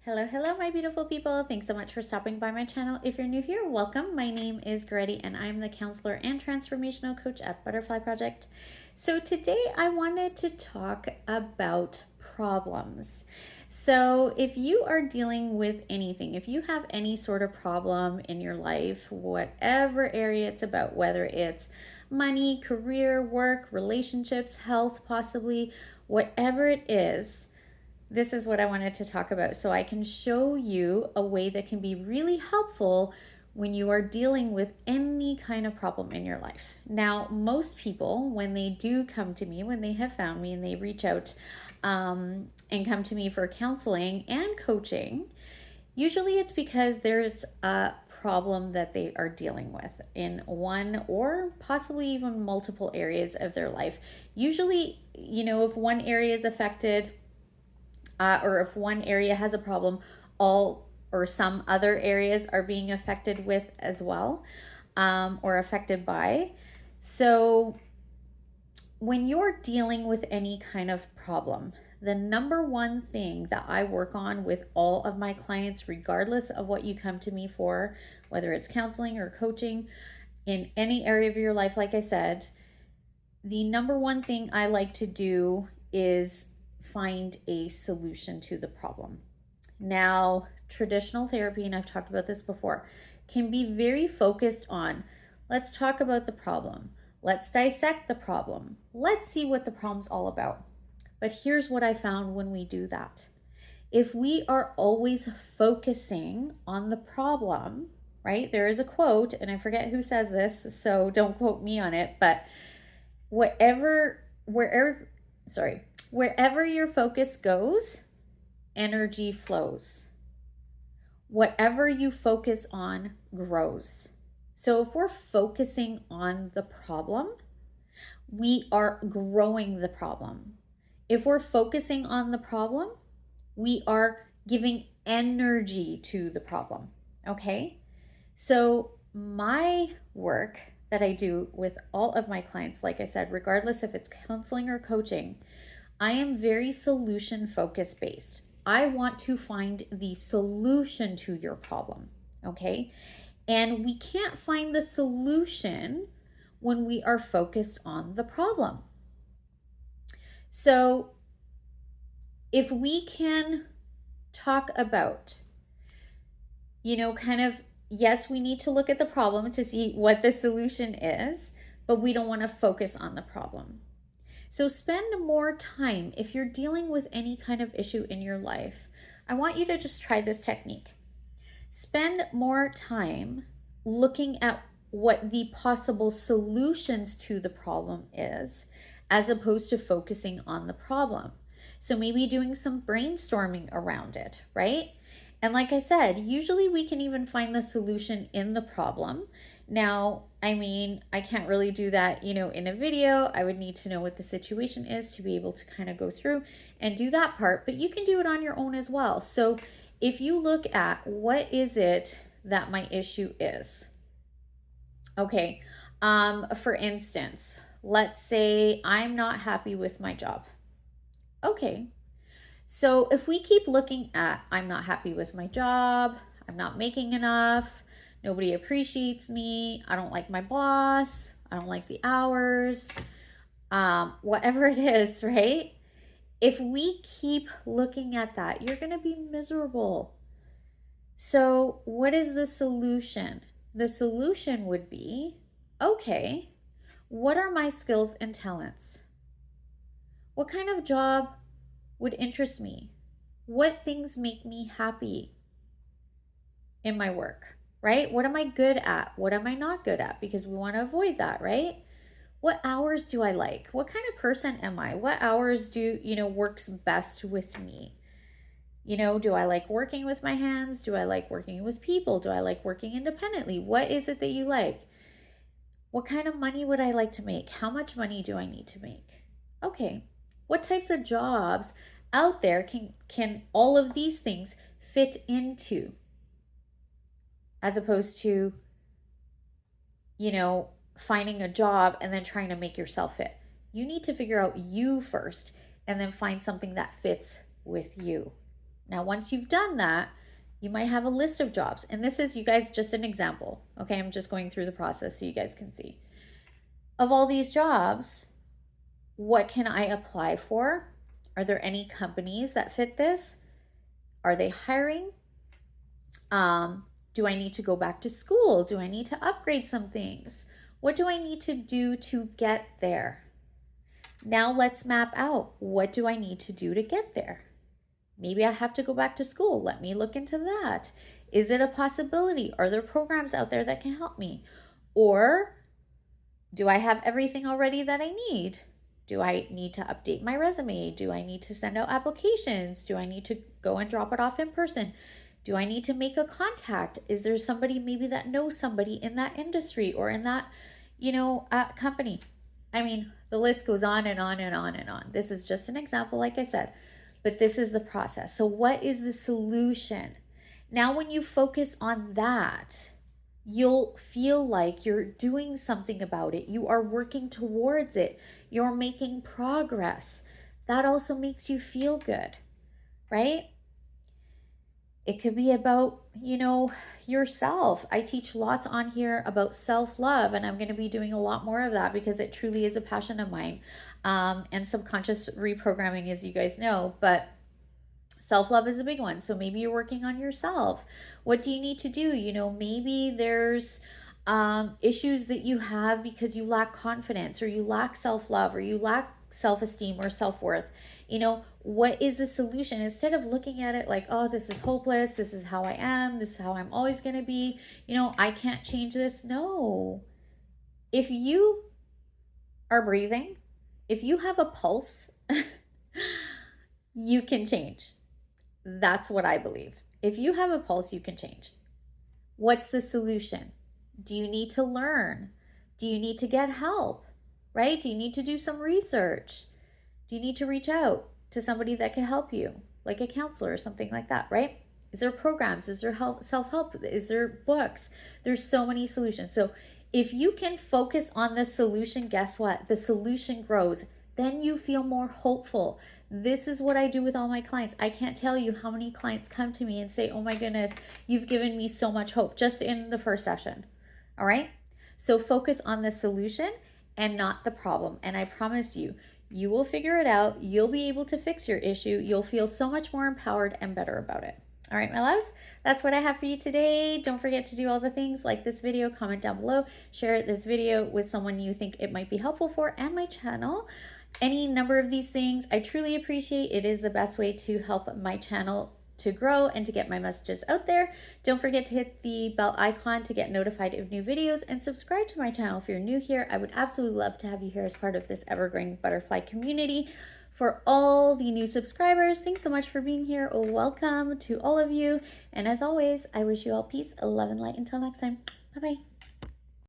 Hello, hello, my beautiful people. Thanks so much for stopping by my channel. If you're new here, welcome. My name is Goretti and I'm the counselor and transformational coach at Butterfly Project. So today I wanted to talk about problems. So if you are dealing with anything, if you have any sort of problem in your life, whatever area it's about, whether it's money, career, work, relationships, health, possibly, whatever it is, this is what I wanted to talk about so I can show you a way that can be really helpful when you are dealing with any kind of problem in your life. Now, most people, when they do come to me, when they have found me and they reach out and come to me for counseling and coaching, usually it's because there's a problem that they are dealing with in one or possibly even multiple areas of their life. Usually, if one area is affected, or if one area has a problem, all or some other areas are being affected with as well, or affected by. So when you're dealing with any kind of problem, the number one thing that I work on with all of my clients, regardless of what you come to me for, whether it's counseling or coaching in any area of your life, like I said, the number one thing I like to do is find a solution to the problem. Now, traditional therapy, and I've talked about this before, can be very focused on let's talk about the problem, let's dissect the problem, let's see what the problem's all about. But here's what I found when we do that. If we are always focusing on the problem, right? There is a quote, and I forget who says this, so don't quote me on it, but wherever your focus goes, energy flows. Whatever you focus on grows. So if we're focusing on the problem, we are growing the problem. If we're focusing on the problem, we are giving energy to the problem. Okay? So my work that I do with all of my clients, like I said, regardless if it's counseling or coaching, I am very solution focus based. I want to find the solution to your problem, okay? And we can't find the solution when we are focused on the problem. So if we can talk about, kind of, yes, we need to look at the problem to see what the solution is, but we don't want to focus on the problem. So spend more time if you're dealing with any kind of issue in your life. I want you to just try this technique. Spend more time looking at what the possible solutions to the problem is, as opposed to focusing on the problem. So maybe doing some brainstorming around it, right? And like I said, usually we can even find the solution in the problem. Now, I can't really do that, in a video. I would need to know what the situation is to be able to kind of go through and do that part, but you can do it on your own as well. So if you look at what is it that my issue is, okay, for instance, let's say I'm not happy with my job. Okay, so if we keep looking at I'm not happy with my job, I'm not making enough, nobody appreciates me, I don't like my boss, I don't like the hours, whatever it is, right? If we keep looking at that, you're going to be miserable. So what is the solution? The solution would be, okay, what are my skills and talents? What kind of job would interest me? What things make me happy in my work, right? What am I good at? What am I not good at? Because we want to avoid that, right? What hours do I like? What kind of person am I? What hours works best with me? Do I like working with my hands? Do I like working with people? Do I like working independently? What is it that you like? What kind of money would I like to make? How much money do I need to make? Okay. What types of jobs out there can all of these things fit into, as opposed to finding a job and then trying to make yourself fit? You need to figure out you first and then find something that fits with you. Now, once you've done that, you might have a list of jobs. And this is, you guys, just an example. Okay, I'm just going through the process so you guys can see. Of all these jobs, what can I apply for? Are there any companies that fit this? Are they hiring? Do I need to go back to school? Do I need to upgrade some things? What do I need to do to get there? Now let's map out, what do I need to do to get there? Maybe I have to go back to school. Let me look into that. Is it a possibility? Are there programs out there that can help me? Or do I have everything already that I need? Do I need to update my resume? Do I need to send out applications? Do I need to go and drop it off in person? Do I need to make a contact? Is there somebody maybe that knows somebody in that industry or in that, company? I mean, the list goes on and on and on and on. This is just an example, like I said, but this is the process. So what is the solution? Now, when you focus on that, you'll feel like you're doing something about it. You are working towards it. You're making progress. That also makes you feel good, right? It could be about, yourself. I teach lots on here about self-love, and I'm going to be doing a lot more of that because it truly is a passion of mine. And subconscious reprogramming, as you guys know, but self-love is a big one. So maybe you're working on yourself. What do you need to do? Maybe there's issues that you have because you lack confidence, or you lack self-love, or you lack self-esteem or self-worth. What is the solution? Instead of looking at it like, oh, this is hopeless, this is how I am, this is how I'm always going to be, I can't change this. No. If you are breathing, if you have a pulse, you can change. That's what I believe. If you have a pulse, you can change. What's the solution? Do you need to learn? Do you need to get help? Right? Do you need to do some research? Do you need to reach out to somebody that can help you, like a counselor or something like that, right? Is there programs? Is there self-help? Is there books? There's so many solutions. So if you can focus on the solution, guess what? The solution grows. Then you feel more hopeful. This is what I do with all my clients. I can't tell you how many clients come to me and say, oh my goodness, you've given me so much hope just in the first session. All right? So focus on the solution and not the problem. And I promise you, you will figure it out. You'll be able to fix your issue. You'll feel so much more empowered and better about it. All right, my loves, that's what I have for you today. Don't forget to do all the things, like this video, comment down below, share this video with someone you think it might be helpful for, and my channel. Any number of these things, I truly appreciate. It is the best way to help my channel to grow and to get my messages out there. Don't forget to hit the bell icon to get notified of new videos, and subscribe to my channel if you're new here. I would absolutely love to have you here as part of this ever-growing butterfly community. For all the new subscribers, thanks so much for being here. Welcome to all of you. And as always, I wish you all peace, love, and light. Until next time, bye-bye.